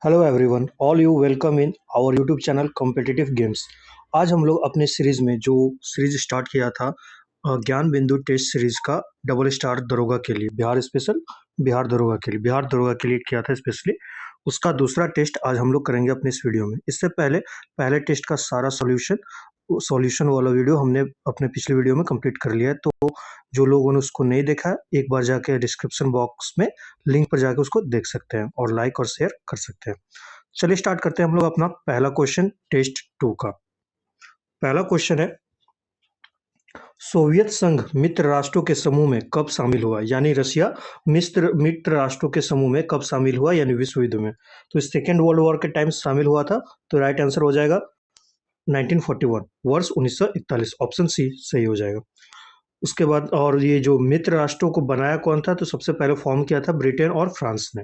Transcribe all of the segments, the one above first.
Hello everyone, all you welcome in our YouTube channel competitive games. आज हम लोग अपने सीरीज में जो सीरीज स्टार्ट किया था ज्ञान बिंदु टेस्ट सीरीज का डबल स्टार दरोगा के लिए बिहार दरोगा के लिए किया था स्पेशली। उसका दूसरा टेस्ट आज हम लोग करेंगे अपने इस वीडियो में। इससे पहले पहले टेस्ट का सारा सॉल्यूशन वाला वीडियो हमने अपने पिछले वीडियो में कंप्लीट कर लिया है। तो जो लोगों ने उसको नहीं देखा है, एक बार जाके डिस्क्रिप्शन बॉक्स में लिंक पर जाके उसको देख सकते हैं और लाइक और शेयर कर सकते हैं। चलिए स्टार्ट करते हैं हम लोग अपना पहला क्वेश्चन टेस्ट 2 का। पहला क्वेश्चन है, सोवियत संघ मित्र राष्ट्रों के समूह में कब शामिल हुआ? यानी रशिया मित्र राष्ट्रों के समूह में कब शामिल हुआ, यानी विश्व युद्ध में। तो सेकेंड वर्ल्ड वॉर के टाइम शामिल हुआ था। तो राइट आंसर हो जाएगा 1941, वर्ष 1941। ऑप्शन सी सही हो जाएगा। उसके बाद और ये जो मित्र राष्ट्रों को बनाया कौन था? तो सबसे पहले फॉर्म किया था ब्रिटेन और फ्रांस ने,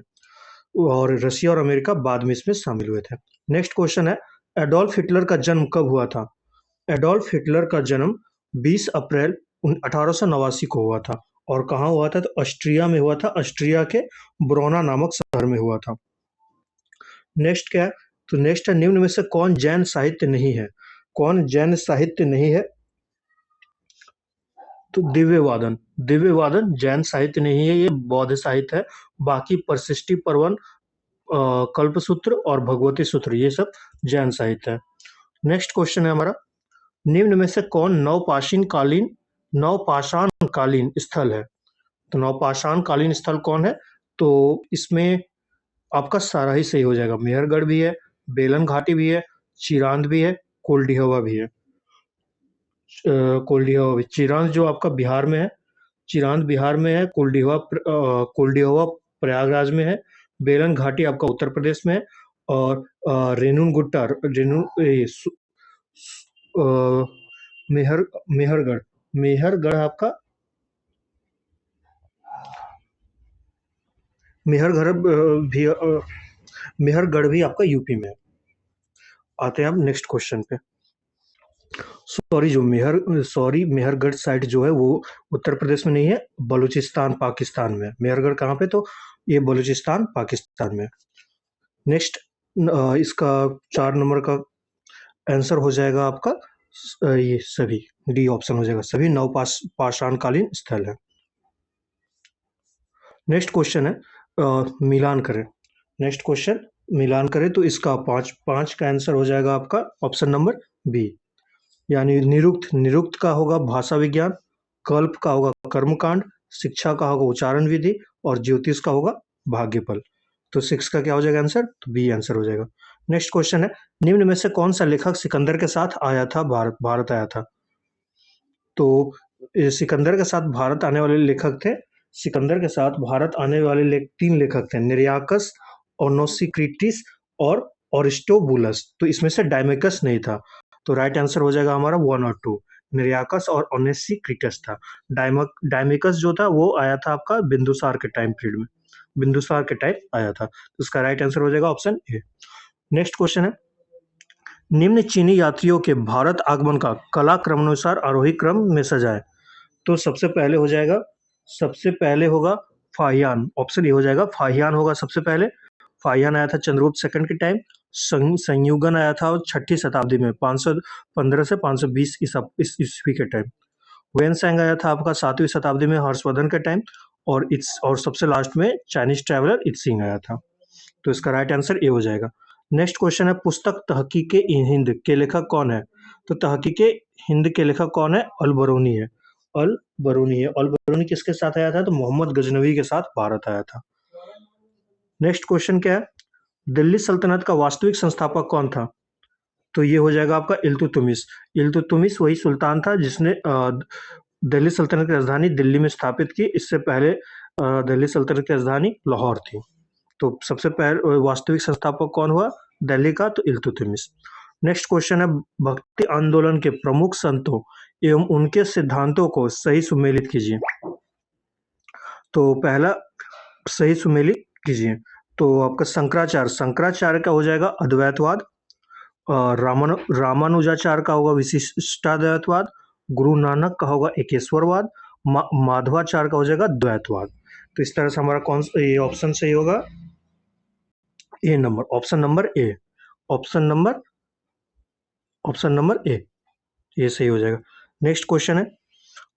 और रशिया और अमेरिका बाद में इसमें शामिल हुए थे। नेक्स्ट क्वेश्चन है, एडोल्फ हिटलर का जन्म कब हुआ था? एडोल्फ हिटलर का जन्म 20 अप्रैल 1889 को हुआ था। और कहाँ हुआ था? तो ऑस्ट्रिया में हुआ था। ऑस्ट्रिया के ब्रोना नामक शहर में हुआ था। नेक्स्ट क्या है? तो नेक्स्ट है, निम्न में से कौन जैन साहित्य नहीं है? कौन जैन साहित्य नहीं है? तो दिव्यवादन जैन साहित्य नहीं है, ये बौद्ध साहित्य है। बाकी परसिष्टि पर्वन, कल्पसूत्र और भगवती सूत्र ये सब जैन साहित्य है। नेक्स्ट क्वेश्चन है हमारा, निम्न में से कौन नवपाषाण कालीन स्थल है? तो नवपाषाण कालीन स्थल कौन है? तो इसमें आपका सारा ही सही हो जाएगा। मेहरगढ़ भी है, बेलन घाटी भी है, चिरांद भी है, कोल्डिहवा भी है। कोल्डिहवा भी, चिरांद जो आपका बिहार में है, चिरांद बिहार में है, कोल्डिहवा प्रयागराज में है, बेलन घाटी आपका उत्तर प्रदेश में है, और रेणुगुट्टा मेहरगढ़ मेहरगढ़ आपका मेहरगढ़ भी मेहरगढ़ भी आपका यूपी में है। आते हैं हम नेक्स्ट क्वेश्चन पे। मेहरगढ़ साइट जो है वो उत्तर प्रदेश में नहीं है, बलूचिस्तान पाकिस्तान में। मेहरगढ़ कहाँ पे? तो ये बलूचिस्तान पाकिस्तान में। नेक्स्ट इसका 4 नंबर का आंसर हो जाएगा आपका ये सभी, डी ऑप्शन हो जाएगा, सभी नवपाषाणकालीन स्थल है। नेक्स्ट क्वेश्चन है, मिलान करें। नेक्स्ट क्वेश्चन मिलान करें तो इसका पाँच का आंसर हो जाएगा आपका ऑप्शन नंबर बी, यानी निरुक्त का होगा भाषा विज्ञान, कल्प का होगा कर्मकांड, शिक्षा का होगा उच्चारण विधि, और ज्योतिष का होगा भाग्यफल। तो 6 का क्या हो जाएगा आंसर? तो बी आंसर हो जाएगा। नेक्स्ट क्वेश्चन है, निम्न में से कौन सा लेखक सिकंदर के साथ आया था, भारत आया था? तो सिकंदर के साथ भारत आने वाले लेखक थे, सिकंदर के साथ भारत आने वाले 3 लेखक थे, निरियाकस, ओनोसिक्रिटिस और अरिस्टोबुलस। तो इसमें से डायमेकस नहीं था। तो राइट आंसर हो जाएगा हमारा 1 और 2, निरियाकस और ओनेसिक्रिटस था। डायमेकस जो था वो आया था आपका बिंदुसार के टाइम पीरियड में, बिंदुसार के टाइम आया था। तो इसका राइट आंसर हो जाएगा ऑप्शन ए। नेक्स्ट क्वेश्चन है, निम्न चीनी यात्रियों के भारत आगमन का कला क्रमानुसार आरोही क्रम में सजाए। तो सबसे पहले होगा फाहियान। ऑप्शन ए हो जाएगा, फाहियान होगा सबसे पहले। फाहियान आया था चंद्रगुप्त सेकंड के टाइम। संयुगन आया था 6ठी शताब्दी में 515 से 520 ईस्वी के टाइम। वेनसैंग आया था आपका 7वीं शताब्दी में हर्षवर्धन के टाइम। और सबसे लास्ट में चाइनीज ट्रैवलर इत्सिंग आया था। तो इसका राइट आंसर ए हो जाएगा। नेक्स्ट क्वेश्चन है, पुस्तक तहकीके हिंद के लेखक कौन है? तो तहकीके हिंद के लेखक कौन है? अल बरूनी है। अल बरूनी किसके साथ आया था? तो मोहम्मद गजनवी के साथ भारत आया था। नेक्स्ट क्वेश्चन क्या है, दिल्ली सल्तनत का वास्तविक संस्थापक कौन था? तो ये हो जाएगा आपका इल्तुतमिश वही सुल्तान था जिसने दिल्ली सल्तनत की राजधानी दिल्ली में स्थापित की। इससे पहले दिल्ली सल्तनत की राजधानी लाहौर थी। तो सबसे पहले वास्तविक संस्थापक कौन हुआ दिल्ली का? तो इल्तुतमिश। नेक्स्ट क्वेश्चन है, भक्ति आंदोलन के प्रमुख संतों एवं उनके सिद्धांतों को सही सुमेलित कीजिए। तो पहला सही सुमेलित कीजिए, तो आपका शंकराचार्य का हो जाएगा अद्वैतवाद, रामानुजाचार्य का होगा विशिष्टाद्वैतवाद, गुरु नानक का होगा एकेश्वरवाद, माधवाचार्य का हो जाएगा द्वैतवाद। तो इस तरह से हमारा कौन सा ये ऑप्शन सही होगा? A number, option number A, option number A, ये सही हो जाएगा। नेक्स्ट क्वेश्चन है,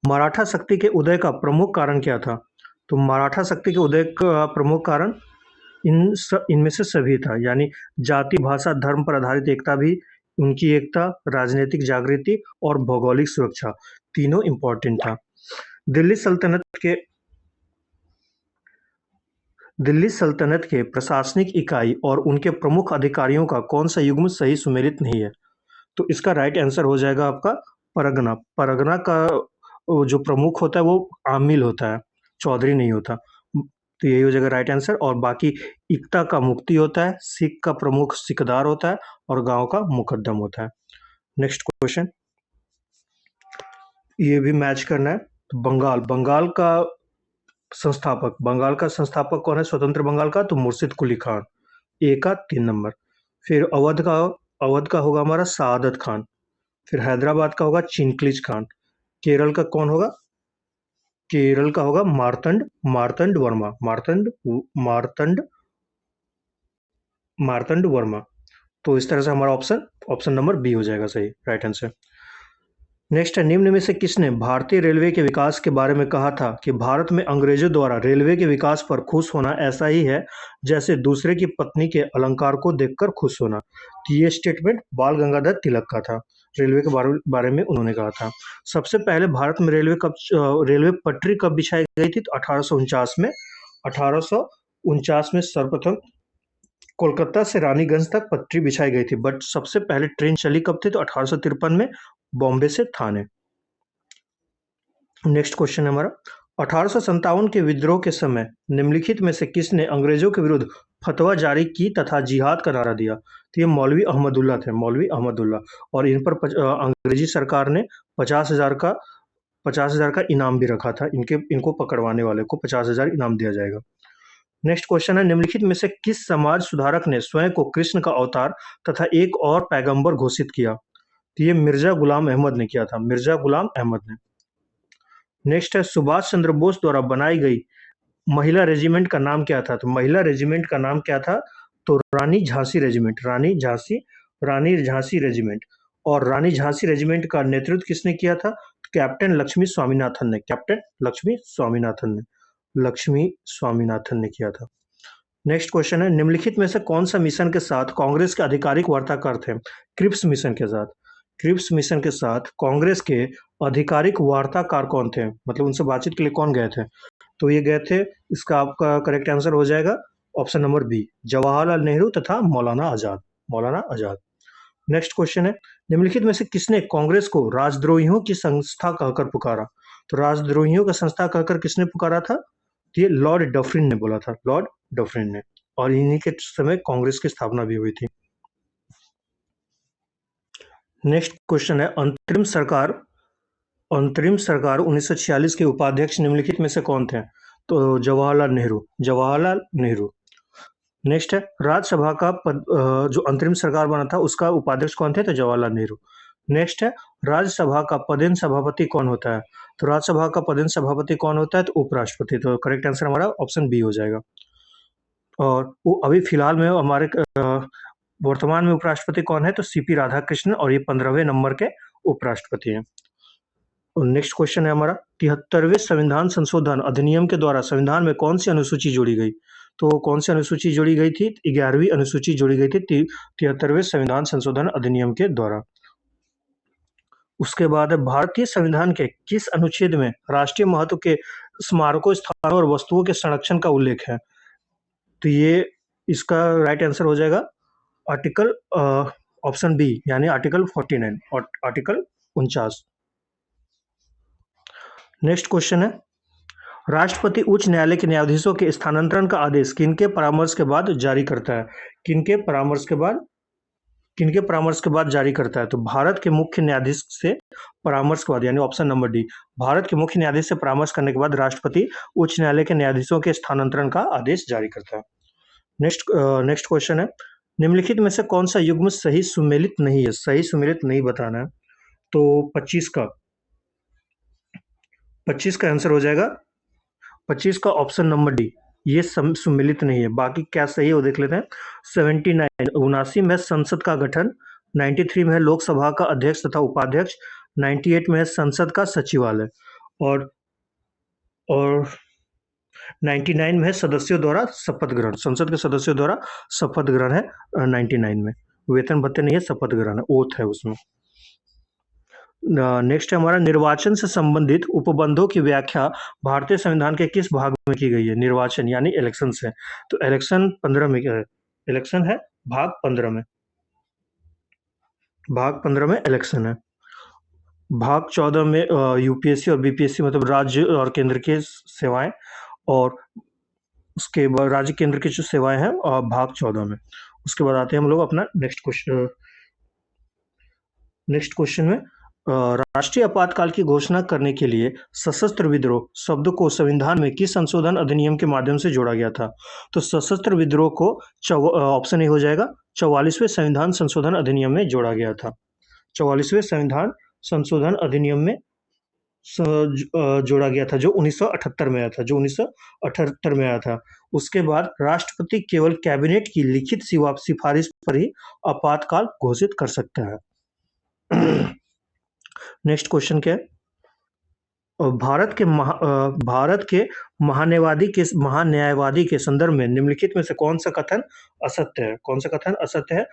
मराठा शक्ति के उदय का प्रमुख कारण क्या था? तो मराठा शक्ति के उदय का प्रमुख कारण इनमें से सभी था, यानी जाति, भाषा, धर्म पर आधारित एकता भी, उनकी एकता, राजनीतिक जागृति और भौगोलिक सुरक्षा, तीनों इंपॉर्टेंट था। दिल्ली सल्तनत के प्रशासनिक इकाई और उनके प्रमुख अधिकारियों का कौन सा युग्म सही सुमेलित नहीं है? तो इसका राइट आंसर हो जाएगा आपका परगना। परगना का जो प्रमुख होता है वो आमिल होता है, चौधरी नहीं होता। तो यही हो जाएगा राइट आंसर। और बाकी इक्ता का मुक्ति होता है, सिख का प्रमुख सिकदार होता है और गांव का मुकद्दम होता है। नेक्स्ट क्वेश्चन, ये भी मैच करना है। तो बंगाल का संस्थापक कौन है स्वतंत्र बंगाल का? तो मुर्शिद कुली खान, ए का 3 नंबर। फिर अवध का होगा हमारा सादत खान। फिर हैदराबाद का होगा चिनक्लिज खान। केरल का कौन होगा? केरल का होगा मार्तंड वर्मा। तो इस तरह से हमारा ऑप्शन नंबर बी हो जाएगा सही, राइट आंसर। नेक्स्ट है, निम्न में से किसने भारतीय रेलवे के विकास के बारे में कहा था कि भारत में अंग्रेजों द्वारा रेलवे के विकास पर खुश होना ऐसा ही है जैसे दूसरे की पत्नी के अलंकार को देखकर खुश होना? तो ये स्टेटमेंट बाल गंगाधर तिलक का था, रेलवे के बारे में उन्होंने कहा था। सबसे पहले भारत में रेलवे पटरी कब बिछाई गई थी? तो 1849 में सर्वप्रथम कोलकाता से रानीगंज तक पटरी बिछाई गई थी। बट सबसे पहले ट्रेन चली कब थी? तो 1853 में बॉम्बे से थाने। नेक्स्ट क्वेश्चन है हमारा, 1857 के विद्रोह के समय निम्नलिखित में से किसने अंग्रेजों के विरुद्ध फतवा जारी की तथा जिहाद का नारा दिया? तो ये मौलवी अहमदुल्ला थे, मौलवी अहमदुल्ला। और इन पर अंग्रेजी सरकार ने 50,000 का इनाम भी रखा था। इनको पकड़वाने वाले को 50,000 इनाम दिया जाएगा। नेक्स्ट क्वेश्चन है, निम्नलिखित में से किस समाज सुधारक ने स्वयं को कृष्ण का अवतार तथा एक और पैगंबर घोषित किया? तो ये मिर्जा गुलाम अहमद ने किया था, मिर्जा गुलाम अहमद ने। नेक्स्ट है, सुभाष चंद्र बोस द्वारा बनाई गई महिला रेजिमेंट का नाम क्या था? तो महिला रेजिमेंट का नाम क्या था? तो रानी झांसी रेजिमेंट, रानी झांसी रेजिमेंट। और रानी झांसी रेजिमेंट का नेतृत्व किसने किया था? कैप्टन लक्ष्मी स्वामीनाथन ने, लक्ष्मी स्वामीनाथन ने किया था। नेक्स्ट क्वेश्चन है, निम्नलिखित में से कौन सा मिशन के साथ कांग्रेस के आधिकारिक वार्ताकार थे? क्रिप्स मिशन के साथ। क्रिप्स मिशन के साथ कांग्रेस के आधिकारिक वार्ताकार कौन थे, मतलब उनसे बातचीत के लिए कौन गए थे? तो ये गए थे, इसका आपका करेक्ट आंसर हो जाएगा option number B, Jawaharlal Nehru तथा मौलाना आजाद। नेक्स्ट क्वेश्चन है, निम्नलिखित में से किसने कांग्रेस को राजद्रोहियों की संस्था कहकर पुकारा? तो राजद्रोहियों का संस्था कहकर किसने पुकारा था? तो ये लॉर्ड डफरिन ने बोला था, लॉर्ड डफरिन ने। और इन्हीं के समय कांग्रेस की स्थापना भी हुई थी। नेक्स्ट क्वेश्चन है, अंतरिम सरकार 1946 के उपाध्यक्ष निम्नलिखित में से कौन थे? तो जवाहरलाल नेहरू। नेक्स्ट है, राज्यसभा का जो अंतरिम सरकार बना था उसका उपाध्यक्ष कौन थे? तो जवाहरलाल नेहरू। नेक्स्ट है, राज्यसभा का पदेन सभापति कौन होता है? तो राज्यसभा का पदेन सभापति कौन होता है? तो उपराष्ट्रपति। तो करेक्ट आंसर हमारा ऑप्शन बी हो जाएगा। और वो अभी फिलहाल में हमारे वर्तमान में उपराष्ट्रपति कौन है? तो सीपी राधाकृष्णन, और ये 15वें नंबर के उपराष्ट्रपति हैं। और नेक्स्ट क्वेश्चन है हमारा, 73वें संविधान संशोधन अधिनियम के द्वारा संविधान में कौन सी अनुसूची जोड़ी गई? तो कौन सी अनुसूची जोड़ी गई थी? 11वीं अनुसूची जोड़ी गई थी 73वें संविधान संशोधन अधिनियम के द्वारा। उसके बाद भारतीय संविधान के किस अनुच्छेद में राष्ट्रीय महत्व के स्मारकों, स्थानों और वस्तुओं के संरक्षण का उल्लेख है? तो ये इसका राइट आंसर हो जाएगा आर्टिकल ऑप्शन बी, यानी आर्टिकल 49 और आर्टिकल 49। नेक्स्ट क्वेश्चन है, राष्ट्रपति उच्च न्यायालय के न्यायाधीशों के स्थानांतरण का आदेश किनके परामर्श के बाद जारी करता है? किनके परामर्श के बाद जारी करता है? तो भारत के मुख्य न्यायाधीश से परामर्श के बाद, यानी ऑप्शन नंबर डी, भारत के मुख्य न्यायाधीश से परामर्श करने के बाद राष्ट्रपति उच्च न्यायालय के न्यायाधीशों के स्थानांतरण का आदेश जारी करता है। नेक्स्ट क्वेश्चन है, निम्नलिखित में से कौन सा युग्म सही सुमेलित नहीं है? सही सुमेलित नहीं बताना है। तो 25 का आंसर हो जाएगा 25 का ऑप्शन नंबर डी, ये सम्मिलित नहीं है। बाकी क्या सही है वो देख लेते हैं। 79 79 में संसद का गठन, 93 में है लोकसभा का अध्यक्ष तथा उपाध्यक्ष, 98 में है संसद का सचिवालय, और 99 में है सदस्यों द्वारा शपथ ग्रहण। संसद के सदस्यों द्वारा शपथ ग्रहण है 99 में। वेतन भत्ते नहीं है, शपथ ग्रहण है, ओथ है उसमें। नेक्स्ट है हमारा निर्वाचन से संबंधित उपबंधों की व्याख्या भारतीय संविधान के किस भाग में की गई है? निर्वाचन यानी इलेक्शन से। तो इलेक्शन 15 में क्या है? इलेक्शन है भाग 15 में। भाग 15 में इलेक्शन है। भाग 14 में यूपीएससी और बीपीएससी मतलब राज्य और केंद्र की सेवाएं, और उसके बाद राज्य केंद्र की जो सेवाएं हैं भाग 14 में। उसके बाद आते हैं हम लोग अपना नेक्स्ट क्वेश्चन में। राष्ट्रीय आपातकाल की घोषणा करने के लिए सशस्त्र विद्रोह शब्द को संविधान में किस संशोधन अधिनियम के माध्यम से जोड़ा गया था? तो सशस्त्र विद्रोह को ऑप्शन ए हो जाएगा 44वें संविधान संशोधन अधिनियम में जोड़ा गया था। 44वें संविधान संशोधन अधिनियम में जोड़ा गया था, जो 1978 में आया था, में आया था। उसके बाद राष्ट्रपति केवल कैबिनेट की लिखित सिफारिश पर ही आपातकाल घोषित कर सकता है। नेक्स्ट क्वेश्चन क्या है? भारत के महान्यायवादी के संदर्भ में निम्नलिखित में से कौन सा कथन असत्य है? कौन सा कथन असत्य है?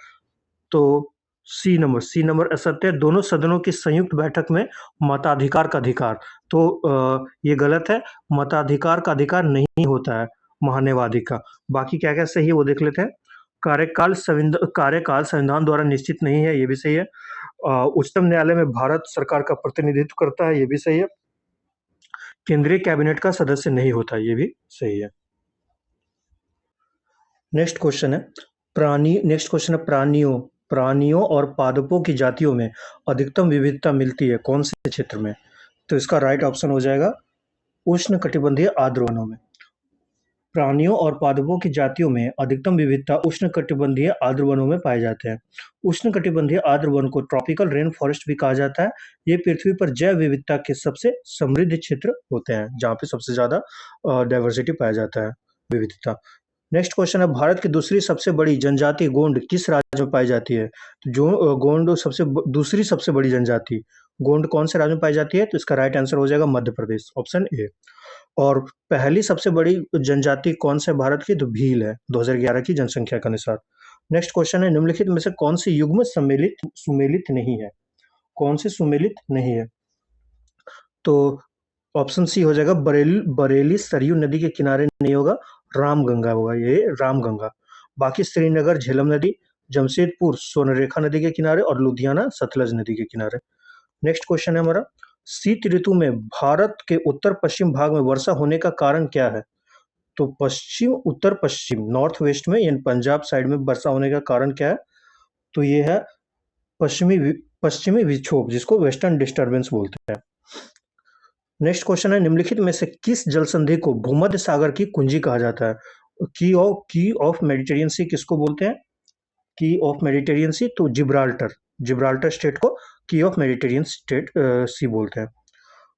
तो सी नंबर असत्य है। दोनों सदनों की संयुक्त बैठक में मताधिकार का अधिकार, तो ये गलत है। मताधिकार का अधिकार नहीं होता है महान्यायवादी का। बाकी क्या क्या सही है वो देख लेते हैं। कार्यकाल संविधान द्वारा निश्चित नहीं है, ये भी सही है। उच्चतम न्यायालय में भारत सरकार का प्रतिनिधित्व करता है, ये भी सही है। केंद्रीय कैबिनेट का सदस्य नहीं होता, ये भी सही है। नेक्स्ट क्वेश्चन है प्राणियों और पादपों की जातियों में अधिकतम विविधता मिलती है कौन से क्षेत्र में? तो इसका राइट ऑप्शन हो जाएगा उष्णकटिबंधीय आर्द्र वनों में। प्राणियों और पादपों की जातियों में अधिकतम विविधता उष्णकटिबंधीय आर्द्र वनों में पाए जाते हैं। उष्णकटिबंधीय आर्द्र वन को ट्रॉपिकल रेन फॉरेस्ट भी कहा जाता है। ये पृथ्वी पर जैव विविधता के सबसे समृद्ध क्षेत्र होते हैं, जहाँ पे सबसे ज्यादा डाइवर्सिटी पाया जाता है, विविधता। नेक्स्ट क्वेश्चन है भारत की दूसरी सबसे बड़ी जनजाति गोंड किस राज्य में पाई जाती है? तो जो गोंड दूसरी सबसे बड़ी जनजाति गोंड कौन से राज्य में पाई जाती है? तो इसका राइट आंसर हो जाएगा मध्य प्रदेश, ऑप्शन ए। और पहली सबसे बड़ी जनजाति कौन से भारत की? तो भील है, 2011 की जनसंख्या के अनुसार। नेक्स्ट क्वेश्चन है निम्नलिखित में से कौन सी युग्म सुमेलित नहीं है? कौन से सुमेलित नहीं है? तो ऑप्शन सी हो जाएगा बरेली सरयू नदी के किनारे नहीं होगा, रामगंगा होगा, ये रामगंगा। बाकी श्रीनगर झेलम नदी, जमशेदपुर स्वर्णरेखा नदी के किनारे, और लुधियाना सतलज नदी के किनारे। नेक्स्ट क्वेश्चन है हमारा शीत ऋतु में भारत के उत्तर पश्चिम भाग में वर्षा होने का कारण क्या है? तो उत्तर पश्चिम नॉर्थ वेस्ट में यानी पंजाब साइड में वर्षा होने का कारण क्या है? तो ये है पश्चिमी विक्षोभ, जिसको वेस्टर्न डिस्टर्बेंस बोलते हैं। नेक्स्ट क्वेश्चन है निम्नलिखित में से किस जल संधि को भूमध्य सागर की कुंजी कहा जाता है? की ऑफ मेडिटेरियन सी किसको बोलते हैं? की ऑफ मेडिटेरियन सी, तो जिब्राल्टर स्टेट को की ऑफ मेडिटेरियन स्टेट सी बोलते हैं।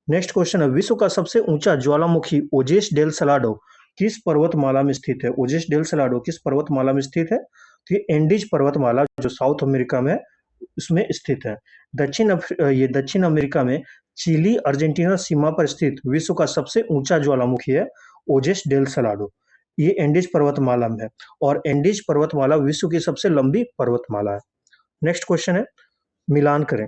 नेक्स्ट क्वेश्चन है विश्व का सबसे ऊंचा ज्वालामुखी ओजेस डेल सलाडो किस पर्वतमाला में स्थित है? ओजेस डेल सलाडो किस पर्वतमाला में स्थित है? तो ये एंडीज पर्वतमाला जो साउथ अमेरिका में उसमें स्थित है। दक्षिण अमेरिका में चिली अर्जेंटीना सीमा पर स्थित विश्व का सबसे ऊंचा ज्वालामुखी है ओजेस डेल सलाडो। ये एंडीज पर्वतमाला में है, और एंडीज पर्वतमाला विश्व की सबसे लंबी पर्वतमाला है। नेक्स्ट क्वेश्चन है मिलान करें।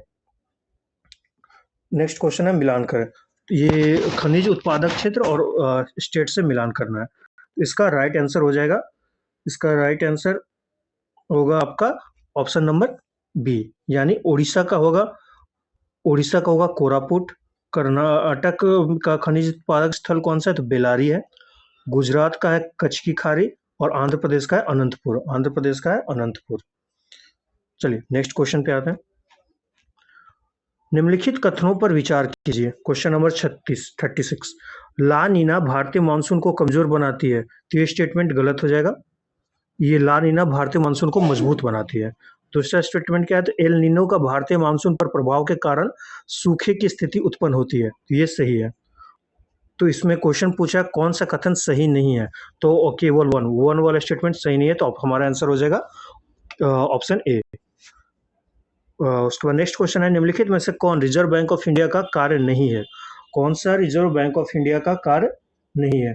ये खनिज उत्पादक क्षेत्र और स्टेट से मिलान करना है। इसका राइट आंसर हो जाएगा, इसका राइट आंसर होगा आपका ऑप्शन नंबर बी, यानी उड़ीसा का होगा कोरापुट। कर्नाटक का खनिज उत्पादक स्थल कौन सा है? तो बेलारी है। गुजरात का है कच्छ की खाड़ी, और आंध्र प्रदेश का है अनंतपुर। चलिए नेक्स्ट क्वेश्चन पे आते हैं। निम्नलिखित कथनों पर विचार कीजिए। क्वेश्चन नंबर 36 ला नीना भारतीय मानसून को कमजोर बनाती है, तो ये स्टेटमेंट गलत हो जाएगा। ये ला नीना भारतीय मानसून को मजबूत बनाती है। दूसरा स्टेटमेंट क्या है? तो एल नीनो का भारतीय मानसून पर प्रभाव के कारण सूखे की स्थिति उत्पन्न होती है, तो ये सही है। तो इसमें क्वेश्चन पूछा है कौन सा कथन सही नहीं है, तो केवल वन वाला स्टेटमेंट सही नहीं है, तो हमारा आंसर हो जाएगा ऑप्शन ए। उसके बाद नेक्स्ट क्वेश्चन है, निम्नलिखित में से कौन रिजर्व बैंक ऑफ इंडिया का कार्य नहीं है? कौन सा रिजर्व बैंक ऑफ इंडिया का कार्य नहीं है?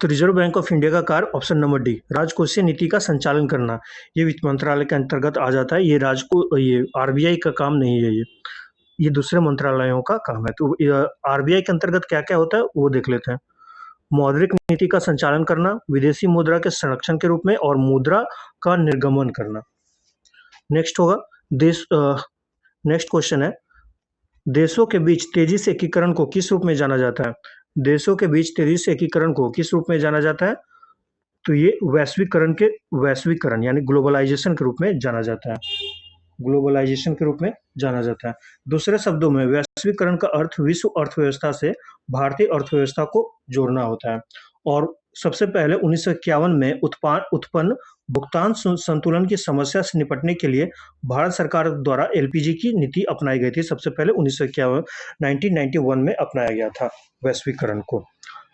तो रिजर्व बैंक ऑफ इंडिया का कार्य ऑप्शन नंबर डी, राजकोषीय नीति का संचालन करना। ये वित्त मंत्रालय के अंतर्गत आ जाता है। ये आरबीआई का काम नहीं है, ये दूसरे मंत्रालयों का काम है। तो आरबीआई के अंतर्गत क्या क्या होता है वो देख लेते हैं। मौद्रिक नीति का संचालन करना, विदेशी मुद्रा के संरक्षण के रूप में, और मुद्रा का निर्गमन करना। नेक्स्ट होगा नेक्स्ट क्वेश्चन है, देशों के बीच तेजी से एकीकरण को किस रूप में जाना जाता है? देशों के बीच तेजी से एकीकरण को किस रूप में जाना जाता है? तो ये वैश्वीकरण यानी ग्लोबलाइजेशन के रूप में जाना जाता है। ग्लोबलाइजेशन के रूप में जाना जाता है। दूसरे शब्दों में वैश्वीकरण का अर्थ विश्व अर्थव्यवस्था से भारतीय अर्थव्यवस्था को जोड़ना होता है। और सबसे पहले 1951 में उत्पन्न भुगतान संतुलन की समस्या से निपटने के लिए भारत सरकार द्वारा एलपीजी की नीति अपनाई गई थी। सबसे पहले 1991 में अपनाया गया था वैश्वीकरण को।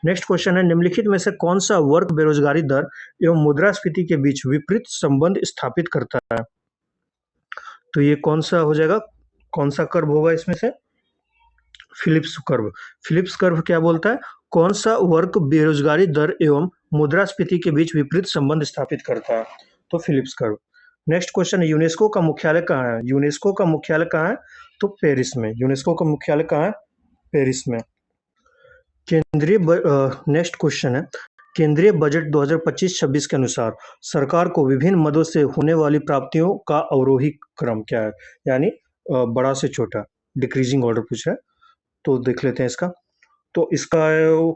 नेक्स्ट क्वेश्चन है, निम्नलिखित में से कौन सा वर्ग बेरोजगारी दर एवं मुद्रास्फीति के बीच विपरीत संबंध स्थापित करता है? तो ये कौन सा हो जाएगा, कौन सा कर्व होगा इसमें से? Phillips curve. फिलिप्स कर्व क्या बोलता है? कौन सा वर्ग बेरोजगारी दर एवं मुद्रास्फीति के बीच विपरीत संबंध स्थापित करता है? तो फिलिप्स कर्व। नेक्स्ट क्वेश्चन है, यूनेस्को का मुख्यालय कहाँ है? यूनेस्को का मुख्यालय कहाँ है? तो पेरिस में। यूनेस्को का मुख्यालय कहाँ है? पेरिस में। नेक्स्ट क्वेश्चन है, केंद्रीय बजट 2025-26 के अनुसार सरकार को विभिन्न मदों से होने वाली प्राप्तियों का अवरोही क्रम क्या है? यानी बड़ा से छोटा, डिक्रीजिंग ऑर्डर पूछ रहा है, तो देख लेते हैं इसका। तो इसका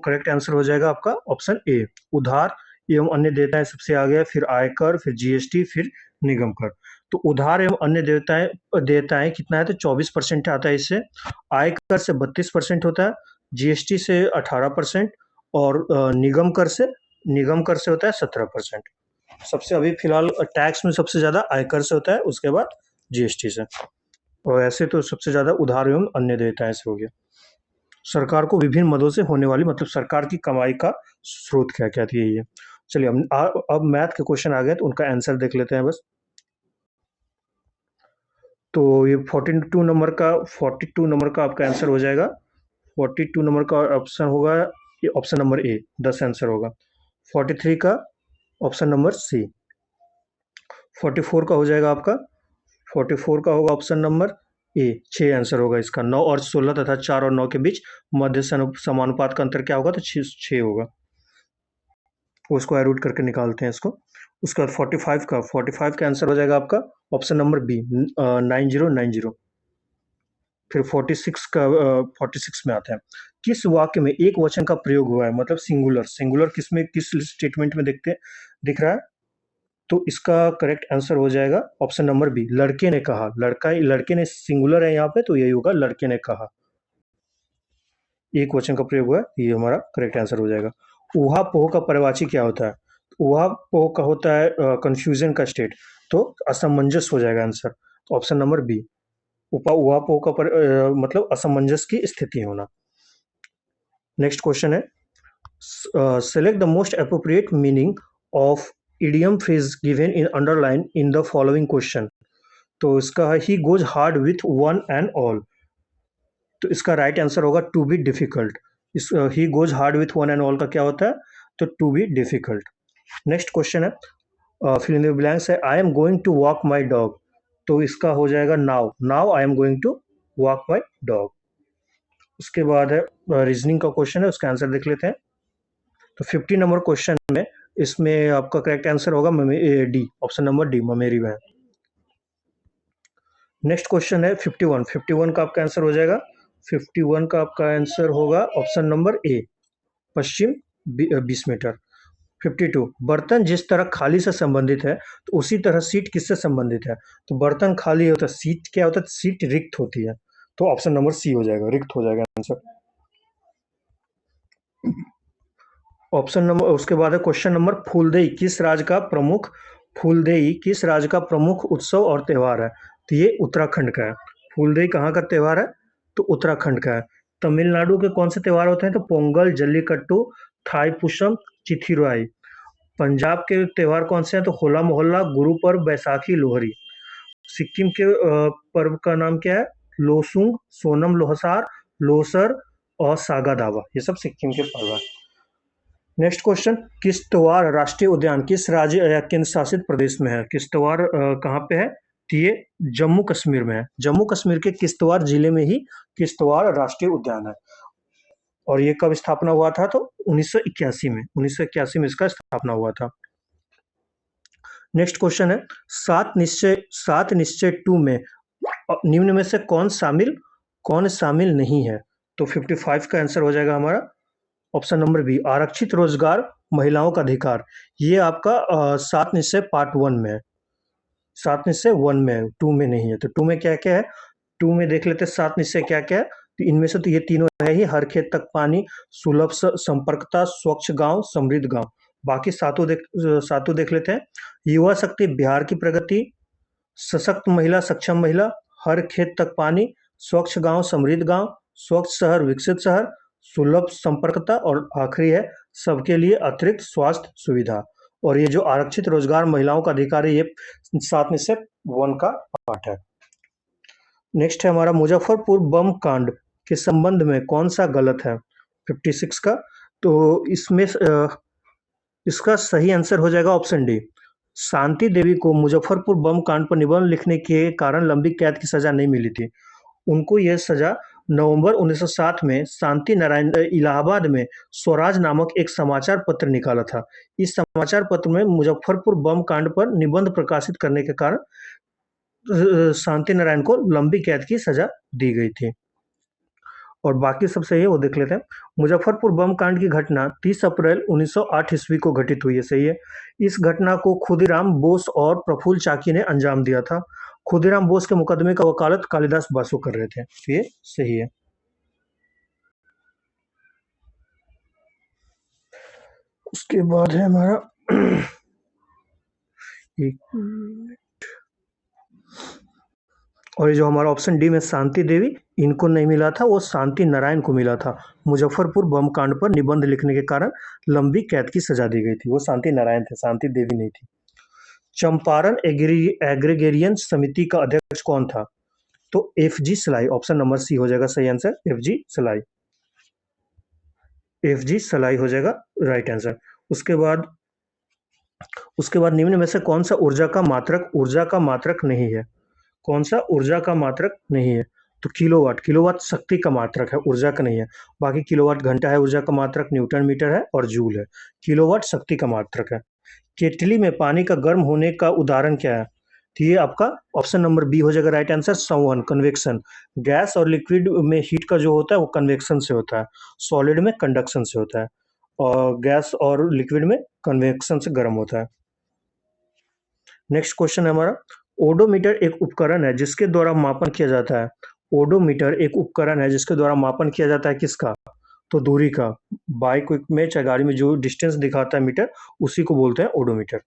करेक्ट आंसर हो जाएगा आपका ऑप्शन ए, उधार एवं अन्य देयताएं सबसे आगे है, फिर आयकर, फिर जीएसटी, फिर निगम कर। तो उधार एवं अन्य देयताएं कितना है? तो 24% आता है इससे। आयकर से 32% होता है, जीएसटी से 18%, और निगम कर से होता है 17%। सबसे अभी फिलहाल टैक्स में सबसे ज्यादा आयकर से होता है, उसके बाद जीएसटी से। और ऐसे तो सबसे ज्यादा उधार एवं अन्य देयताएं से हो गया। सरकार को विभिन्न मदों से होने वाली, मतलब सरकार की कमाई का स्रोत क्या क्या थी ये। चलिए अब मैथ के क्वेश्चन आ गए, तो उनका आंसर देख लेते हैं बस। तो ये 42 नंबर का आपका आंसर हो जाएगा। 42 नंबर का ऑप्शन होगा, ये ऑप्शन नंबर ए 10 आंसर होगा। 43 का ऑप्शन नंबर सी। 44 का हो जाएगा आपका, 44 का होगा ऑप्शन नंबर ए 6 आंसर होगा इसका। 9 और 16 तथा 4 और 9 के बीच मध्य समानुपात का अंतर क्या होगा? तो 6 होगा। उसको एरूट करके निकालते हैं इसको। उसके बाद 45 का आंसर हो जाएगा आपका ऑप्शन नंबर बी 9090। फिर 46 में आता है, किस वाक्य में एक वचन का प्रयोग हुआ है? मतलब सिंगुलर किस स्टेटमेंट में दिख रहा है? तो इसका करेक्ट आंसर हो जाएगा ऑप्शन नंबर बी, लड़के ने कहा। लड़के ने सिंगुलर है यहाँ पे, तो यही होगा, लड़के ने कहा। एक वचन का प्रयोग हुआ है, ये हमारा करेक्ट आंसर हो जाएगा। ऊहापोह का पर्यायवाची क्या होता है? ऊहापोह का होता है कंफ्यूजन का स्टेट, तो असमंजस हो जाएगा आंसर। तो ऑप्शन नंबर बी, ऊहापोह का मतलब असमंजस की स्थिति होना। नेक्स्ट क्वेश्चन है, select the most appropriate meaning of idiom phrase given in underline in the following question. तो इसका है, he goes hard with one and all. तो इसका राइट आंसर होगा टू बी डिफिकल्ट। इस he goes hard with one and all का क्या होता है? तो to be difficult. Next question है, फिल इन द ब्लैंक्स है, I am going to walk my dog. तो इसका हो जाएगा now I am going to walk my dog. उसके बाद है रीजनिंग का क्वेश्चन है, उसका आंसर देख लेते हैं। तो 50 नंबर क्वेश्चन में इसमें आपका करेक्ट आंसर होगा डी, ऑप्शन नंबर डी, ममेरी बहन। नेक्स्ट क्वेश्चन है 51 का आपका आंसर हो जाएगा। 51 का आपका आंसर होगा ऑप्शन नंबर ए, पश्चिम 20 मीटर। 52, बर्तन जिस तरह खाली से संबंधित है, तो उसी तरह सीट किससे संबंधित है? तो बर्तन खाली होता है, सीट क्या होता है? सीट रिक्त होती है। तो ऑप्शन नंबर सी हो जाएगा, रिक्त हो जाएगा आंसर। ऑप्शन नंबर, उसके बाद है क्वेश्चन नंबर, फूलदेई किस राज्य का प्रमुख उत्सव और त्योहार है? तो ये उत्तराखंड का है। फूलदेई कहाँ का त्योहार है? तो उत्तराखंड का है। तमिलनाडु के कौन से त्योहार होते हैं? तो पोंगल, जल्लीकट्टू, थाईपुसम, चिथिराई। पंजाब के त्योहार कौन से हैं? तो होला मोहल्ला, गुरु पर्व, बैसाखी, लोहरी। सिक्किम के पर्व का नाम क्या है? लोसुंग, सोनम लोहसार, लोसर और सागा दावा। ये सब सिक्किम के पर्व है। नेक्स्ट क्वेश्चन, किश्तवाड़ राष्ट्रीय उद्यान किस राज्य या केंद्र शासित प्रदेश में है? किश्तवाड़ कहाँ पे है? तो ये जम्मू कश्मीर में है। जम्मू कश्मीर के किश्तवाड़ जिले में ही किश्तवाड़ राष्ट्रीय उद्यान है। और ये कब स्थापना हुआ था? तो 1981 में। 1981 में इसका स्थापना हुआ था। नेक्स्ट क्वेश्चन है, सात निश्चय 2 में निम्न में से कौन शामिल नहीं है? तो 55 का आंसर हो जाएगा हमारा ऑप्शन नंबर बी, आरक्षित रोजगार, महिलाओं का अधिकार। ये आपका 7 निश्चय पार्ट 1 में है। 7 निश्चय 1 में है, 2 में नहीं है। तो 2 में क्या क्या है? 2 में देख लेते हैं 7 निश्चय क्या क्या है। तो इनमें से तो ये तीनों है ही, हर खेत तक पानी, सुलभ संपर्कता, स्वच्छ गांव, समृद्ध गांव। बाकी सातों देख लेते हैं। युवा शक्ति, बिहार की प्रगति, सशक्त महिला, सक्षम महिला, हर खेत तक पानी, स्वच्छ गांव, समृद्ध गांव, स्वच्छ शहर, विकसित शहर, सुलभ संपर्कता और आखिरी है सबके लिए अतिरिक्त स्वास्थ्य सुविधा। और ये जो आरक्षित रोजगार, महिलाओं का अधिकार है, ये 7 में से 1 का पार्ट है। नेक्स्ट है हमारा, मुजफ्फरपुर बम कांड के संबंध में कौन सा गलत है? 56 का। तो इसमें इसका सही आंसर हो जाएगा ऑप्शन डी, शांति देवी को मुजफ्फरपुर बम कांड पर निबंध लिखने के कारण लंबी कैद की सजा नहीं मिली थी। उनको यह सजा नवंबर 1907 में शांति नारायण इलाहाबाद में स्वराज नामक एक समाचार पत्र निकाला था। इस समाचार पत्र में मुजफ्फरपुर बम कांड पर निबंध प्रकाशित करने के कारण शांति नारायण को लंबी कैद की सजा दी गई थी। और बाकी सब सही है, वो देख लेते हैं। मुजफ्फरपुर बम कांड की घटना 30 अप्रैल 1908 ईस्वी को घटित हुई है, सही है। इस घटना को खुदीराम बोस और प्रफुल्ल चाकी ने अंजाम दिया था। खुदीराम बोस के मुकदमे का वकालत कालिदास बासु कर रहे थे। तो ये सही है। उसके बाद है हमारा और ये जो हमारा ऑप्शन डी में शांति देवी, इनको नहीं मिला था, वो शांति नारायण को मिला था। मुजफ्फरपुर बम कांड पर निबंध लिखने के कारण लंबी कैद की सजा दी गई थी। वो शांति नारायण थे, शांति देवी नहीं थी। चंपारण एग्रीगेरियन समिति का अध्यक्ष कौन था? तो एफजी सलाई, ऑप्शन नंबर सी हो जाएगा सही आंसर, एफजी सलाई। एफजी सलाई हो जाएगा राइट आंसर। उसके बाद निम्न में से कौन सा ऊर्जा का मात्रक नहीं है? कौन सा ऊर्जा का मात्रक नहीं है? तो किलोवाट शक्ति का मात्रक है, ऊर्जा का नहीं है। बाकी किलोवाट घंटा है ऊर्जा का मात्रक, न्यूटन मीटर है और जूल है। किलोवाट शक्ति का मात्रक है। केटली में पानी का गर्म होने का उदाहरण क्या है? तो ये आपका ऑप्शन नंबर बी हो जाएगा राइट आंसर, संवहन, कन्वेक्शन। गैस और लिक्विड में हीट का जो होता है वो कन्वेक्शन से होता है, सॉलिड में कंडक्शन से होता है, और गैस और लिक्विड में कन्वेक्शन से गर्म होता है। नेक्स्ट क्वेश्चन है हमारा, ओडोमीटर एक उपकरण है जिसके द्वारा मापन किया जाता है। ओडोमीटर एक उपकरण है जिसके द्वारा मापन किया जाता है किसका? तो दूरी का। बाइक में चाहे गाड़ी में जो डिस्टेंस दिखाता है मीटर, उसी को बोलते हैं ओडोमीटर,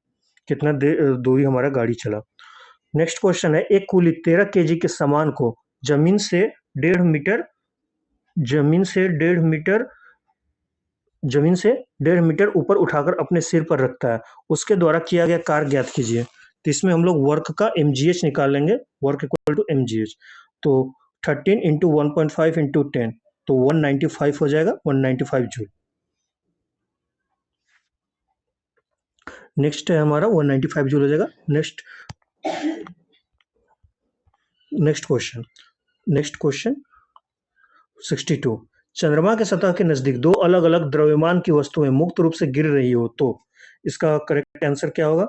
कितना दूरी हमारा गाड़ी चला। नेक्स्ट क्वेश्चन है, एक कुली 13 केजी के सामान को जमीन से 1.5 मीटर ऊपर उठाकर अपने सिर पर रखता है, उसके द्वारा किया गया कार्य ज्ञात कीजिए। तो इसमें हम लोग वर्क का mgh निकाल लेंगे, वर्क इक्वल टू mgh। तो 13 इंटू 1.5 इंटू 10, तो 195 हो जाएगा, 195 जूल। नेक्स्ट है हमारा 195 जूल हो जाएगा। नेक्स्ट क्वेश्चन 62, चंद्रमा के सतह के नजदीक दो अलग अलग द्रव्यमान की वस्तुएं मुक्त रूप से गिर रही हो तो इसका करेक्ट आंसर क्या होगा?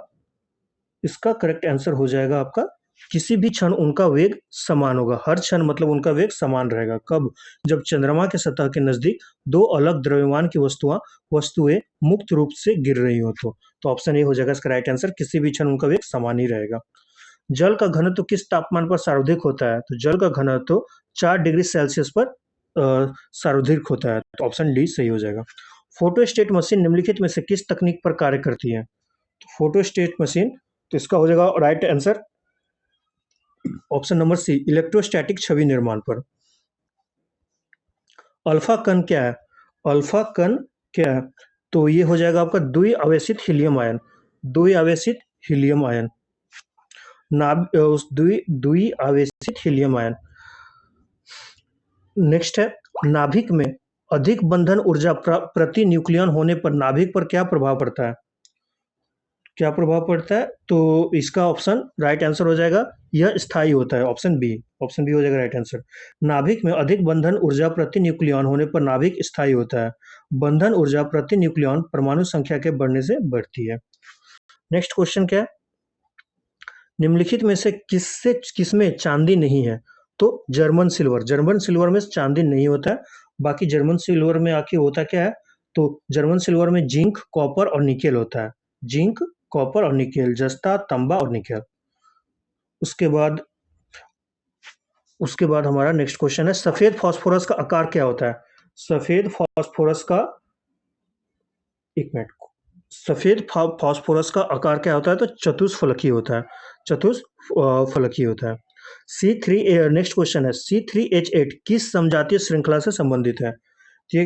इसका करेक्ट आंसर हो जाएगा आपका, किसी भी क्षण उनका वेग समान होगा। हर क्षण मतलब उनका वेग समान रहेगा। कब? जब चंद्रमा के सतह के नजदीक दो अलग द्रव्यमान की वस्तुएं मुक्त रूप से गिर रही हो तो ऑप्शन ए हो जाएगा इसका राइट आंसर, किसी भी क्षण उनका वेग समान ही रहेगा। जल का घनत्व किस तापमान पर सर्वाधिक होता है? तो जल का घनत्व 4 डिग्री सेल्सियस पर सर्वाधिक होता है, तो ऑप्शन डी सही हो जाएगा। फोटोस्टेट मशीन निम्नलिखित में से किस तकनीक पर कार्य करती है? तो फोटोस्टेट मशीन, तो इसका हो जाएगा right answer option number C, electrostatic छवि निर्माण पर। अल्फा कण क्या है? अल्फा कण क्या है? तो ये हो जाएगा आपका द्विआवेशित हीलियम आयन। द्विआवेशित हीलियम आयन, द्विआवेशित हीलियम आयन। नेक्स्ट है, नाभिक में अधिक बंधन ऊर्जा प्रति न्यूक्लियन होने पर नाभिक पर क्या प्रभाव पड़ता है? क्या प्रभाव पड़ता है? तो इसका ऑप्शन राइट आंसर हो जाएगा, यह स्थायी होता है। ऑप्शन बी हो जाएगा राइट आंसर। नाभिक में अधिक बंधन ऊर्जा प्रति न्यूक्लियन होने पर नाभिक स्थायी होता है। बंधन ऊर्जा प्रति न्यूक्लियन परमाणु संख्या के बढ़ने से बढ़ती है। नेक्स्ट क्वेश्चन क्या है? निम्नलिखित में से किसमें चांदी नहीं है? तो जर्मन सिल्वर में चांदी नहीं होता है। बाकी जर्मन सिल्वर में आखिर होता क्या है? तो जर्मन सिल्वर में जिंक, कॉपर और निकेल होता है। जिंक, कॉपर और निकेल, जस्ता, तांबा और निकेल। उसके बाद हमारा नेक्स्ट क्वेश्चन है, सफेद फास्फोरस का आकार क्या होता है? सफेद फास्फोरस का, एक मिनट, सफेद फास्फोरस का आकार क्या होता है? तो चतुष्फलकीय होता है। चतुष्फलकीय होता है। नेक्स्ट क्वेश्चन है, C3H8 किस समजातीय श्रृंखला से संबंधित है? ये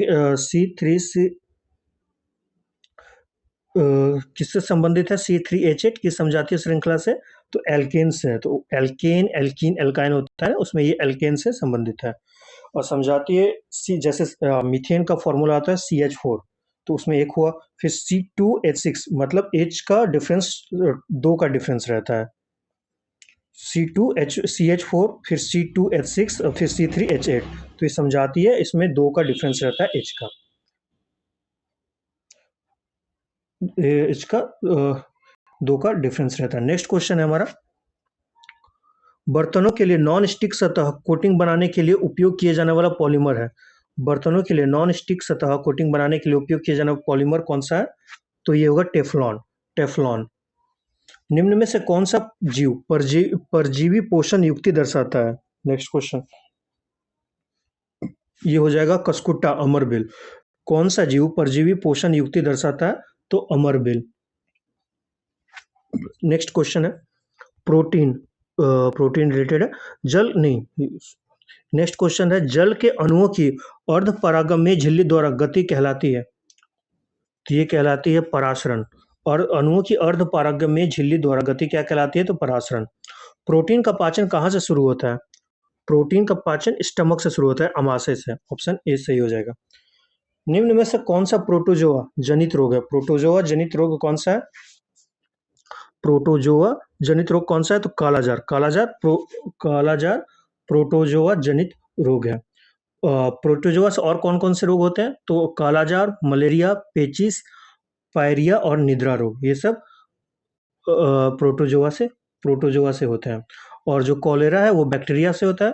किससे संबंधित है? C3H8 किस समजातीय श्रृंखला से? तो एल्केन से है। तो एल्केन, एल्कीन, एल्काइन होता है, उसमें ये एल्केन से संबंधित है। और समजातीय जैसे मीथेन का फॉर्मूला आता है CH4, तो उसमें एक हुआ। फिर C2H6, मतलब H का डिफरेंस, 2 का डिफरेंस रहता है। CH4, फिर C2H6 और फिर C3H8, तो ये समझाती है, इसमें 2 का डिफरेंस रहता है H का। H का 2 का डिफरेंस रहता है। नेक्स्ट क्वेश्चन है हमारा, बर्तनों के लिए नॉन स्टिक सतह कोटिंग बनाने के लिए उपयोग किए जाने वाला पॉलीमर है। बर्तनों के लिए नॉन स्टिक सतह कोटिंग बनाने के लिए उपयोग किए जाने वाला पॉलीमर कौन सा है? तो ये होगा टेफ्लॉन। टेफ्लॉन। निम्न में से कौन सा जीव परजीवी पोषण युक्ति दर्शाता है? नेक्स्ट क्वेश्चन, ये हो जाएगा कस्कुट्टा, अमरबिल। कौन सा जीव परजीवी पोषण युक्ति दर्शाता है? तो अमरबिल। नेक्स्ट क्वेश्चन है, प्रोटीन, प्रोटीन रिलेटेड है। जल नहीं, नेक्स्ट क्वेश्चन है, जल के अणुओं की अर्धपरागम्य झिल्ली द्वारा गति कहलाती है? तो ये कहलाती है परासरण। और अणुओं की अर्धपरागम्य झिल्ली द्वारा गति क्या कहलाती है? तो परासरण। प्रोटीन का पाचन कहाँ से शुरू होता है? प्रोटीन का पाचन स्टमक से शुरू होता है, अमाशय से। ऑप्शन ए सही हो जाएगा। निम्न में से कौन सा प्रोटोजोआ जनित रोग है? प्रोटोजोआ जनित रोग कौन सा है? प्रोटोजोआ जनित रोग कौन सा है? तो कालाजार। कालाजार प्रोटोजोआ जनित रोग है। प्रोटोजोआ से और कौन कौन से रोग होते हैं? तो कालाजार, मलेरिया, पेचिस, पायरिया और निद्रा रोग, ये सब प्रोटोजोआ से होते हैं। और जो कॉलेरा है वो बैक्टीरिया से होता है।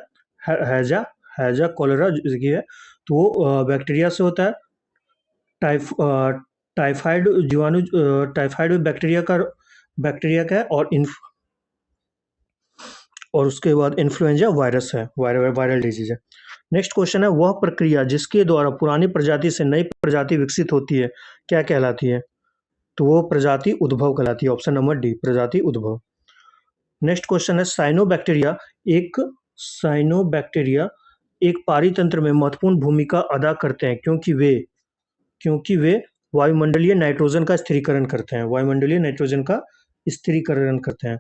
हैजा कॉलेरा जिसकी है, तो वो बैक्टीरिया से होता है। टाइफाइड जीवाणु, टाइफाइड बैक्टीरिया का है। और उसके बाद इन्फ्लुएंजा वायरस है, वायरल डिजीज है। नेक्स्ट क्वेश्चन है, वह प्रक्रिया जिसके द्वारा पुरानी प्रजाति से नई प्रजाति विकसित होती है क्या कहलाती है? तो वो प्रजाति उद्भव कहलाती है। ऑप्शन नंबर डी, प्रजाति उद्भव। नेक्स्ट क्वेश्चन है, साइनोबैक्टीरिया एक पारितंत्र में महत्वपूर्ण भूमिका अदा करते हैं क्योंकि वे वायुमंडलीय नाइट्रोजन का स्थिरीकरण करते हैं।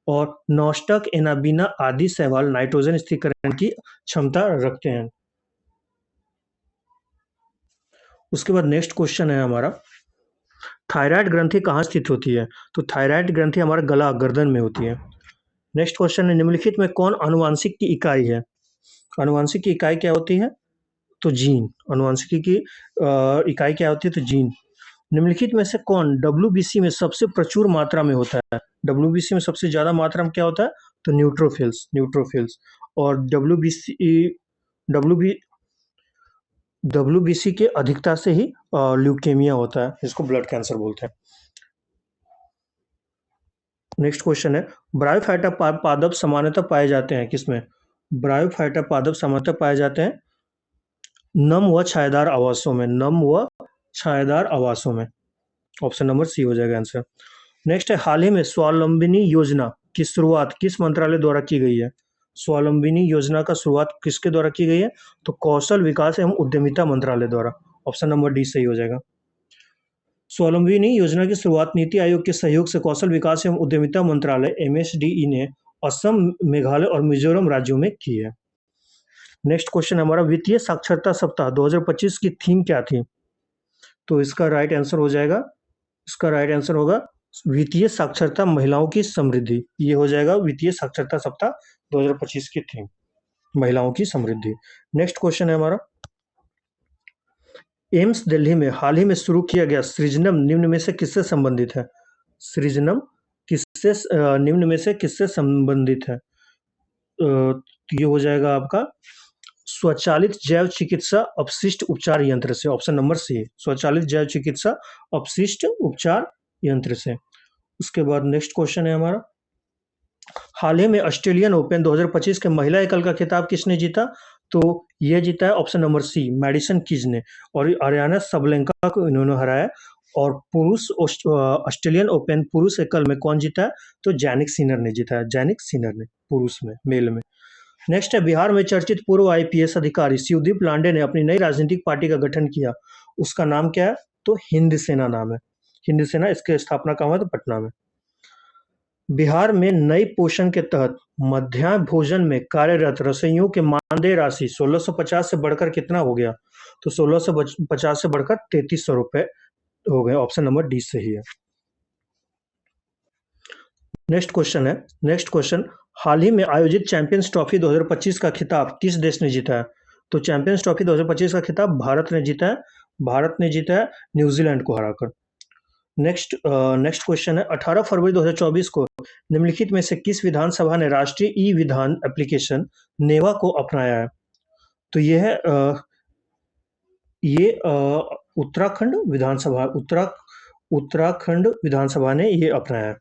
और नॉस्टक, एनाबीना आदि शैवाल नाइट्रोजन स्थिरीकरण की क्षमता रखते हैं। उसके बाद नेक्स्ट क्वेश्चन है हमारा, थायराइड ग्रंथि कहाँ स्थित होती है? तो थायराइड ग्रंथि हमारा गला, गर्दन में होती है। नेक्स्ट क्वेश्चन है, निम्नलिखित में कौन आनुवांशिक की इकाई है? आनुवांशिक की इकाई क्या होती है? तो जीन। आनुवांशिकी की इकाई क्या होती है? तो जीन। निम्नलिखित में से कौन WBC में सबसे प्रचुर मात्रा में होता है? WBC में सबसे ज्यादा मात्रा में क्या होता है? तो न्यूट्रोफिल्स। और WBC के अधिकता से ही ल्यूकेमिया होता है, जिसको ब्लड कैंसर बोलते हैं। नेक्स्ट क्वेश्चन है, ब्रायोफाइटा पादप सामान्यतः पाए जाते हैं किसमें? ब्रायोफाइटा पादप सामान्यतः पाए जाते हैं नम व छायादार आवासों में। ऑप्शन नंबर सी हो जाएगा आंसर। नेक्स्ट है, हाल ही में स्वावलंबनी योजना की शुरुआत किस मंत्रालय द्वारा की गई है? स्वावलंबिनी योजना का शुरुआत किसके द्वारा की गई है? तो कौशल विकास एवं उद्यमिता मंत्रालय द्वारा। ऑप्शन नंबर डी सही हो जाएगा। स्वावलंबिनी योजना की शुरुआत नीति आयोग के सहयोग से कौशल विकास एवं उद्यमिता मंत्रालय एमएसडीई ने असम, मेघालय और मिजोरम राज्यों में की है। नेक्स्ट क्वेश्चन हमारा, वित्तीय साक्षरता सप्ताह 2025 की थीम क्या थी? तो इसका राइट आंसर हो जाएगा, इसका राइट आंसर होगा वित्तीय साक्षरता महिलाओं की समृद्धि। ये हो जाएगा वित्तीय साक्षरता सप्ताह 2025 की थीम, महिलाओं की समृद्धि। नेक्स्ट क्वेश्चन है हमारा, एम्स दिल्ली में हाल ही में शुरू किया गया सृजनम निम्न में से किससे संबंधित है? सृजनम किससे निम्न में से किससे संबंधित है? ये हो जाएगा आपका स्वचालित जैव चिकित्सा अपशिष्ट उपचार यंत्र से। ऑप्शन नंबर सी, स्वचालित जैव चिकित्सा अपशिष्ट उपचार यंत्र से। उसके बाद नेक्स्ट क्वेश्चन है हमारा, हाल ही में ऑस्ट्रेलियन ओपन 2025 के महिला एकल का खिताब किसने जीता? तो ये जीता है option number C, Madison Keys ने, और अरियाना सबलेंका को इन्होंने हराया। और पुरुष ऑस्ट्रेलियन ओपन पुरुष एकल में कौन जीता है? तो जैनिक सिनर ने जीता है, जैनिक सिनर ने, पुरुष में, मेल में। नेक्स्ट है, बिहार में चर्चित पूर्व आईपीएस अधिकारी शिवदीप लांडे ने अपनी नई राजनीतिक पार्टी का गठन किया, उसका नाम क्या है? तो हिंद सेना नाम है, हिंद सेना। इसके स्थापना कहाँ है? तो पटना में। बिहार में नई पोषण के तहत मध्याह्न भोजन में कार्यरत रसोइयों के मानदेय राशि 1650 से बढ़कर कितना हो गया? तो 1650 से बढ़कर 3300 रुपए हो गए। ऑप्शन नंबर डी सही है। नेक्स्ट क्वेश्चन है, नेक्स्ट क्वेश्चन, हाल ही में आयोजित चैंपियंस ट्रॉफी 2025 का खिताब किस देश ने जीता है? तो चैंपियंस ट्रॉफी 2025 का खिताब भारत ने जीता है, भारत ने जीता है न्यूजीलैंड को हराकर। नेक्स्ट क्वेश्चन है, 18 फरवरी 2024 को निम्नलिखित में से किस विधानसभा ने राष्ट्रीय ई विधान एप्लीकेशन नेवा को अपनाया है? तो ये है उत्तराखंड विधानसभा, उत्तराखंड विधानसभा ने ये अपनाया है।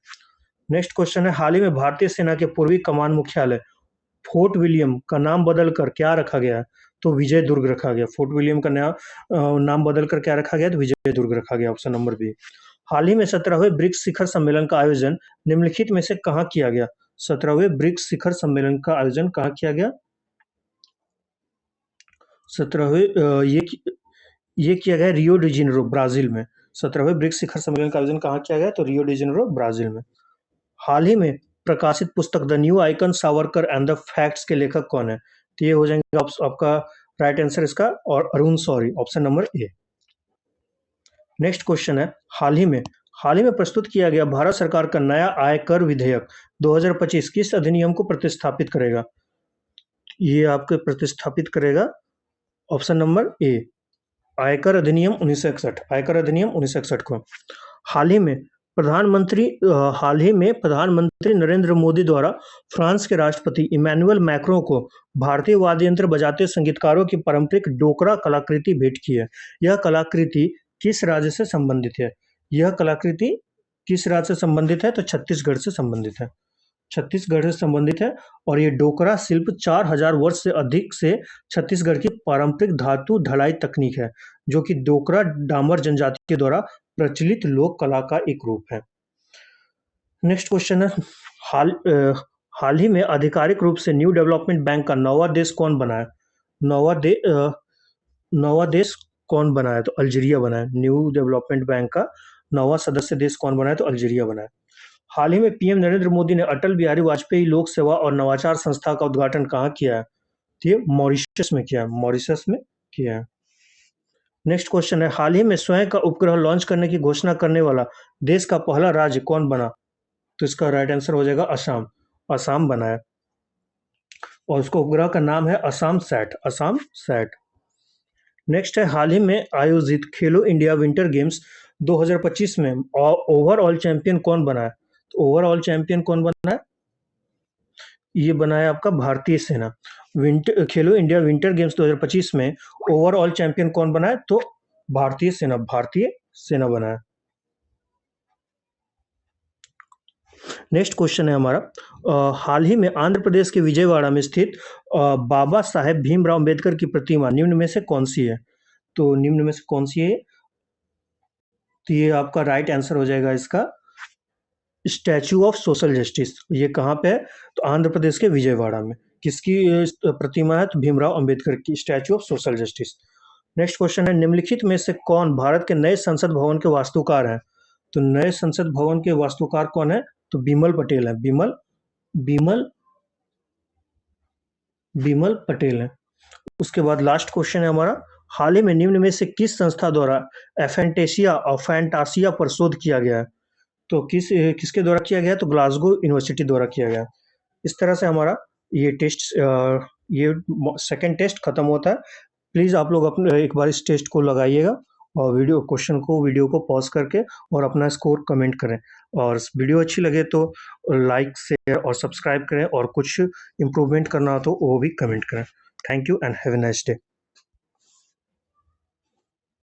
नेक्स्ट क्वेश्चन है, हाल ही में भारतीय सेना के पूर्वी कमान मुख्यालय फोर्ट विलियम का नाम बदलकर क्या रखा गया है? तो विजय दुर्ग रखा गया। फोर्ट विलियम का नया नाम बदलकर क्या रखा गया? तो विजय दुर्ग रखा गया। Option number B. हाल ही में 17वें ब्रिक्स शिखर सम्मेलन का आयोजन निम्नलिखित में से कहाँ किया गया? 17वें ब्रिक्स शिखर सम्मेलन का आयोजन कहाँ किया गया? 17वें ये किया गया रियो डी जेनेरो, ब्राजील में। 17वें ब्रिक्स शिखर सम्मेलन का आयोजन कहाँ किया गया? तो रियो डी जेनेरो, ब्राजील में। हाल ही में प्रकाशित पुस्तक the new icon Savarkar and the facts के लेखक कौन है? तो ये हो जाएंगे आपका राइट आंसर इसका, और Arun Shourie. Option number A. Next question है, हाल ही में प्रस्तुत किया गया भारत सरकार का नया आयकर विधेयक 2025 किस अधिनियम को प्रतिस्थापित करेगा? ये आपके प्रतिस्थापित करेगा ऑप्शन नंबर ए, आयकर अधिनियम 1961, आयकर अधिनियम 1961 को। हाल ही में प्रधानमंत्री नरेंद्र मोदी द्वारा फ्रांस के राष्ट्रपति इमैनुअल मैक्रों को भारतीय वाद्य यंत्र बजाते संगीतकारों की पारंपरिक डोकरा कलाकृति भेंट की है। यह कलाकृति किस राज्य से संबंधित है? यह कलाकृति किस राज्य से संबंधित है? तो छत्तीसगढ़ से संबंधित है, छत्तीसगढ़ से संबंधित है। और ये डोकरा शिल्प 4000 वर्ष से अधिक से छत्तीसगढ़ की पारंपरिक धातु ढलाई तकनीक है, जो कि डोकरा डामर जनजाति के द्वारा प्रचलित लोक कला का एक रूप है। नेक्स्ट क्वेश्चन है, हाल ही में आधिकारिक रूप से न्यू डेवलपमेंट बैंक का नौवां देश कौन बना है? नौवां देश कौन बना है? तो अल्जीरिया बना है। न्यू डेवलपमेंट बैंक का नौवां सदस्य देश कौन बना है? तो अल्जीरिया बना है। हाल ही में पीएम नरेंद्र मोदी ने अटल बिहारी वाजपेयी लोक सेवा और नवाचार संस्था का उद्घाटन कहाँ किया है? तो ये मॉरिशस में किया है, मॉरिशस में किया है। नेक्स्ट क्वेश्चन है, हाल ही में स्वयं का उपग्रह लॉन्च करने की घोषणा करने वाला देश का पहला राज्य कौन बना? तो इसका राइट आंसर हो जाएगा असम, असम बना है। और उसको उपग्रह का नाम है Assam sat, Assam sat. Next है, हाल ही में आयोजित खेलो इंडिया विंटर गेम्स 2025 में ओवरऑल चैंपियन कौन बना है? तो ओवरऑल चैंपियन कौन बना है? ये बना है आपका भारतीय सेना। खेलो इंडिया विंटर गेम्स 2025 में ओवरऑल चैंपियन कौन बना है? तो भारतीय सेना, भारतीय सेना बना है। नेक्स्ट क्वेश्चन है हमारा, हाल ही में आंध्र प्रदेश के विजयवाड़ा में स्थित बाबा साहेब भीमराव अंबेडकर की प्रतिमा निम्न में से कौन सी है? तो निम्न में से कौन सी है? तो ये आपका राइट आंसर हो जाएगा इसका स्टैचू ऑफ सोशल जस्टिस। ये कहाँ पे है? तो आंध्र प्रदेश के विजयवाड़ा में। किसकी प्रतिमा है? तो भीमराव अंबेडकर की, statue of social justice. Next question है, निम्नलिखित में से कौन भारत के नए संसद भवन के वास्तुकार हैं? तो नए संसद भवन के वास्तुकार कौन है? तो बिमल पटेल है। बिमल बिमल पटेल है। उसके बाद लास्ट क्वेश्चन है हमारा, हाल ही में निम्न में से किस संस्था द्वारा फैंटासिया पर शोध किया गया है? तो किसके द्वारा किया गया है? तो ग्लासगो यूनिवर्सिटी द्वारा किया गया है। इस तरह से हमारा ये सेकंड टेस्ट खत्म होता है। प्लीज़ आप लोग अपने एक बार इस टेस्ट को लगाइएगा और वीडियो को पॉज करके और अपना स्कोर कमेंट करें। और वीडियो अच्छी लगे तो लाइक, शेयर और सब्सक्राइब करें, और कुछ इम्प्रूवमेंट करना हो तो वो भी कमेंट करें। Thank you and have a nice day.